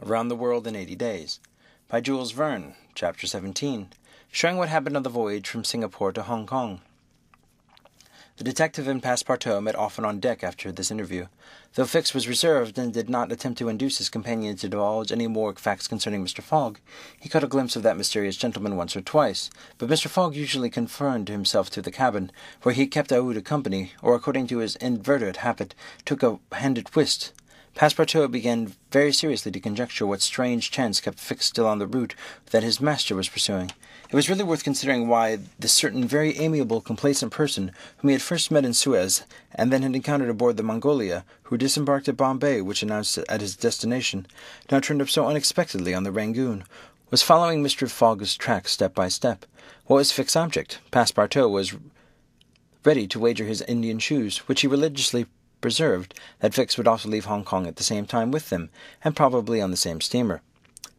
Around the World in 80 Days, by Jules Verne, Chapter 17, showing what happened on the voyage from Singapore to Hong Kong. The detective and Passepartout met often on deck after this interview, though Fix was reserved and did not attempt to induce his companion to divulge any more facts concerning Mr. Fogg. He caught a glimpse of that mysterious gentleman once or twice, but Mr. Fogg usually confined himself to the cabin, where he kept Aouda company, or, according to his inveterate habit, took a hand at whist. Passepartout began very seriously to conjecture what strange chance kept Fix still on the route that his master was pursuing. It was really worth considering why this certain very amiable, complacent person, whom he had first met in Suez, and then had encountered aboard the Mongolia, who disembarked at Bombay, which announced it at his destination, now turned up so unexpectedly on the Rangoon, was following Mr. Fogg's track step by step. What was Fix's object? Passepartout was ready to wager his Indian shoes, which he religiously preserved, that Fix would also leave Hong Kong at the same time with them, and probably on the same steamer.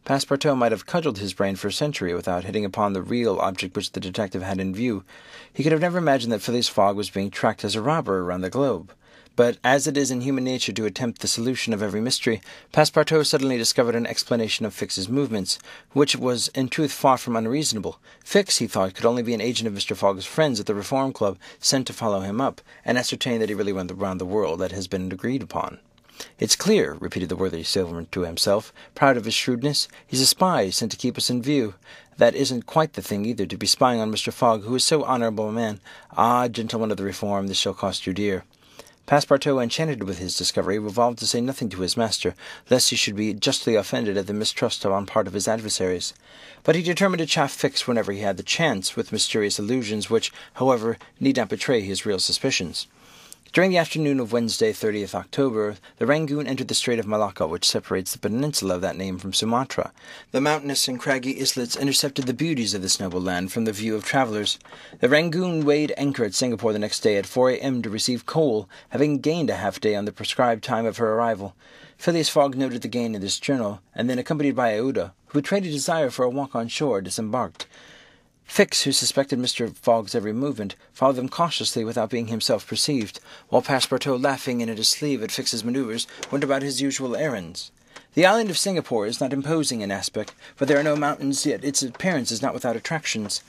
Passepartout might have cudgelled his brain for a century without hitting upon the real object which the detective had in view. He could have never imagined that Phileas Fogg was being tracked as a robber around the globe. But as it is in human nature to attempt the solution of every mystery, Passepartout suddenly discovered an explanation of Fix's movements, which was in truth far from unreasonable. Fix, he thought, could only be an agent of Mr. Fogg's friends at the Reform Club, sent to follow him up, and ascertain that he really went round the world that has been agreed upon. "It's clear," repeated the worthy sailorman to himself, proud of his shrewdness. "He's a spy, sent to keep us in view. That isn't quite the thing, either, to be spying on Mr. Fogg, who is so honourable a man. Ah, gentlemen of the Reform, this shall cost you dear." Passepartout, enchanted with his discovery, resolved to say nothing to his master, lest he should be justly offended at the mistrust on part of his adversaries. But he determined to chaff Fix whenever he had the chance, with mysterious allusions which, however, need not betray his real suspicions. During the afternoon of Wednesday, 30th October, the Rangoon entered the Strait of Malacca, which separates the peninsula of that name from Sumatra. The mountainous and craggy islets intercepted the beauties of this noble land from the view of travellers. The Rangoon weighed anchor at Singapore the next day at 4 a.m. to receive coal, having gained a half-day on the prescribed time of her arrival. Phileas Fogg noted the gain in his journal, and then, accompanied by Aouda, who betrayed a desire for a walk on shore, disembarked. Fix, who suspected Mr. Fogg's every movement, followed them cautiously without being himself perceived, while Passepartout, laughing in at his sleeve at Fix's manoeuvres, went about his usual errands. The island of Singapore is not imposing in aspect, for there are no mountains, yet its appearance is not without attractions.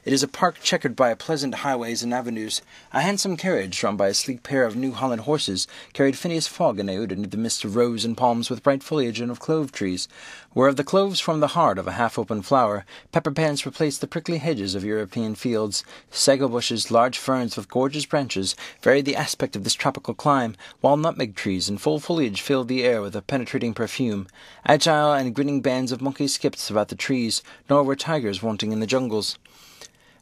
It is a park checkered by pleasant highways and avenues. A handsome carriage, drawn by a sleek pair of New Holland horses, carried Phileas Fogg and Aouda into the midst of rows and palms with bright foliage and of clove trees, whereof the cloves form the heart of a half-open flower. Pepper pans replaced the prickly hedges of European fields. Sago bushes, large ferns with gorgeous branches, varied the aspect of this tropical clime, while nutmeg trees in full foliage filled the air with a penetrating perfume. Agile and grinning bands of monkeys skipped about the trees, nor were tigers wanting in the jungles.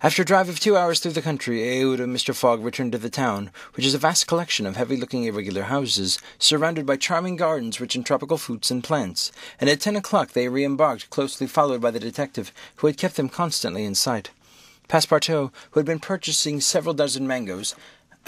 After a drive of 2 hours through the country, Aouda and Mr. Fogg returned to the town, which is a vast collection of heavy-looking irregular houses, surrounded by charming gardens rich in tropical fruits and plants, and at 10 o'clock they re-embarked, closely followed by the detective, who had kept them constantly in sight. Passepartout, who had been purchasing several dozen mangoes,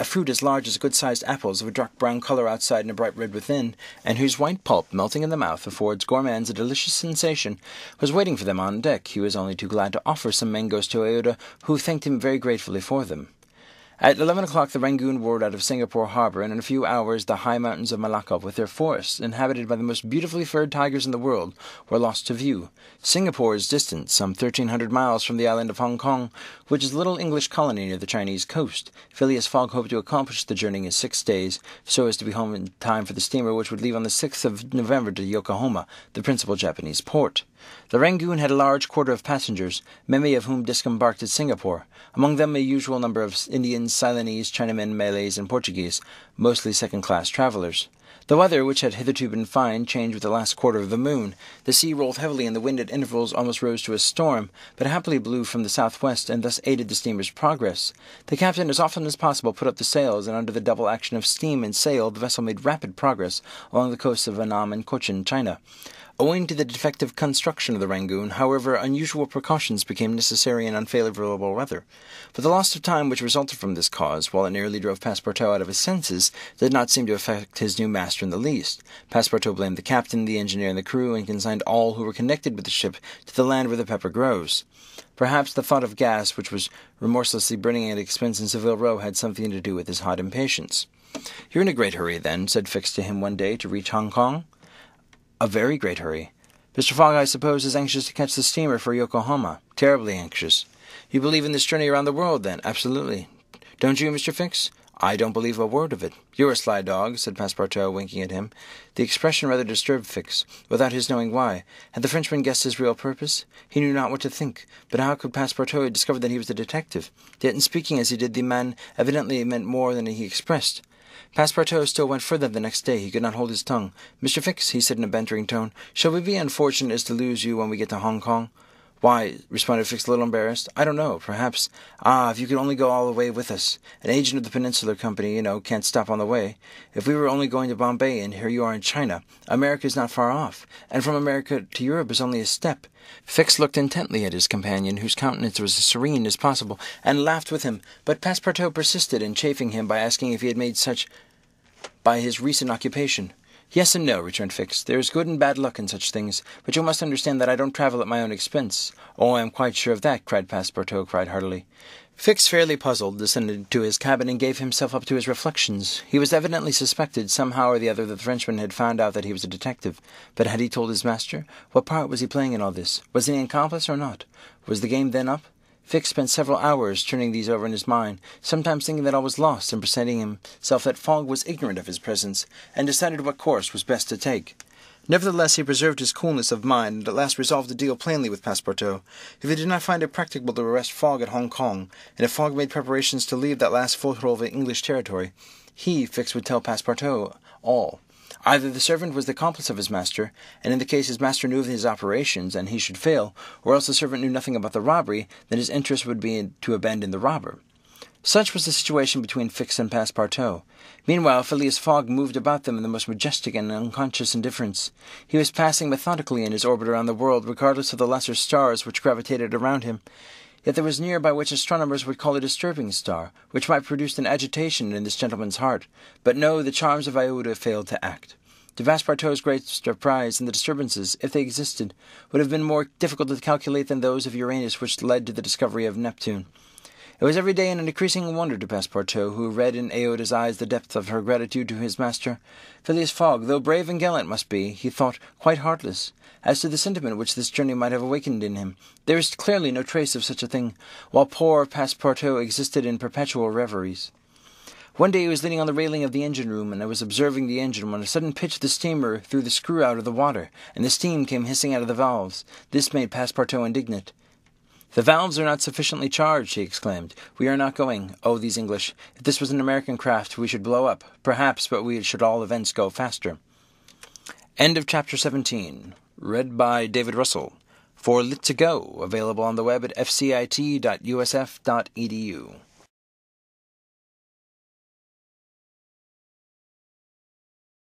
a fruit as large as good-sized apples of a dark brown colour outside and a bright red within, and whose white pulp, melting in the mouth, affords gourmands a delicious sensation, was waiting for them on deck. He was only too glad to offer some mangoes to Aouda, who thanked him very gratefully for them. At 11 o'clock the Rangoon moored out of Singapore harbour, and in a few hours the high mountains of Malacca, with their forests, inhabited by the most beautifully furred tigers in the world, were lost to view. Singapore is distant some 1,300 miles from the island of Hong Kong, which is a little English colony near the Chinese coast. Phileas Fogg hoped to accomplish the journey in 6 days, so as to be home in time for the steamer which would leave on the 6th of November to Yokohama, the principal Japanese port. The Rangoon had a large quarter of passengers, many of whom disembarked at Singapore, among them a usual number of Indians, Ceylonese, Chinamen, Malays, and Portuguese, mostly second-class travellers. The weather, which had hitherto been fine, changed with the last quarter of the moon. The sea rolled heavily, and the wind at intervals almost rose to a storm, but happily blew from the southwest, and thus aided the steamer's progress. The captain, as often as possible, put up the sails, and under the double action of steam and sail, the vessel made rapid progress along the coasts of Annam and Cochin, China. Owing to the defective construction of the Rangoon, however, unusual precautions became necessary in unfavourable weather. But the loss of time which resulted from this cause, while it nearly drove Passepartout out of his senses, did not seem to affect his new master in the least. Passepartout blamed the captain, the engineer, and the crew, and consigned all who were connected with the ship to the land where the pepper grows. Perhaps the thought of gas, which was remorselessly burning at expense in Savile Row, had something to do with his hot impatience. "You're in a great hurry, then," said Fix to him one day, "to reach Hong Kong?" "A very great hurry." Mr. Fogg, I suppose, is anxious to catch the steamer for Yokohama. Terribly anxious. You believe in this journey around the world, then? Absolutely. Don't you, Mr. Fix? I don't believe a word of it. You're a sly dog, said Passepartout, winking at him. The expression rather disturbed Fix, without his knowing why. Had the Frenchman guessed his real purpose? He knew not what to think, but how could Passepartout have discovered that he was a detective? Yet in speaking as he did, the man evidently meant more than he expressed. Passepartout still went further the next day. He could not hold his tongue. Mr. Fix, he said in a bantering tone, shall we be unfortunate as to lose you when we get to Hong Kong? Why, responded Fix, a little embarrassed, I don't know, perhaps. If you could only go all the way with us. An agent of the Peninsular Company, can't stop on the way. If we were only going to Bombay, and here you are in China, America is not far off, and from America to Europe is only a step. Fix looked intently at his companion, whose countenance was as serene as possible, and laughed with him, but Passepartout persisted in chaffing him by asking if he had made such by his recent occupation. Yes and no, returned Fix. There is good and bad luck in such things, but you must understand that I don't travel at my own expense. Oh, I am quite sure of that, Passepartout cried heartily. Fix, fairly puzzled, descended to his cabin and gave himself up to his reflections. He was evidently suspected, somehow or the other, that the Frenchman had found out that he was a detective. But had he told his master? What part was he playing in all this? Was he an accomplice or not? Was the game then up? Fix spent several hours turning these over in his mind, sometimes thinking that all was lost, and persuading himself that Fogg was ignorant of his presence, and decided what course was best to take. Nevertheless, he preserved his coolness of mind, and at last resolved to deal plainly with Passepartout. If he did not find it practicable to arrest Fogg at Hong Kong, and if Fogg made preparations to leave that last foothold of English territory, he, Fix, would tell Passepartout all. Either the servant was the accomplice of his master, and in the case his master knew of his operations, and he should fail, or else the servant knew nothing about the robbery, then his interest would be to abandon the robber. Such was the situation between Fix and Passepartout. Meanwhile, Phileas Fogg moved about them in the most majestic and unconscious indifference. He was passing methodically in his orbit around the world, regardless of the lesser stars which gravitated around him. Yet there was near by which astronomers would call a disturbing star, which might produce an agitation in this gentleman's heart. But no, the charms of Iota failed to act. To Passepartout's great surprise, and the disturbances, if they existed, would have been more difficult to calculate than those of Uranus which led to the discovery of Neptune. It was every day an increasing wonder to Passepartout, who read in Aoda's eyes the depth of her gratitude to his master. Phileas Fogg, though brave and gallant must be, he thought, quite heartless. As to the sentiment which this journey might have awakened in him, there is clearly no trace of such a thing, while poor Passepartout existed in perpetual reveries. One day he was leaning on the railing of the engine-room, and I was observing the engine, when a sudden pitch of the steamer threw the screw out of the water, and the steam came hissing out of the valves. This made Passepartout indignant. "The valves are not sufficiently charged," he exclaimed. "We are not going. Oh, these English! If this was an American craft, we should blow up, perhaps, but we should all events go faster." End of Chapter 17. Read by David Russell. For Lit to Go, available on the web at fcit.usf.edu.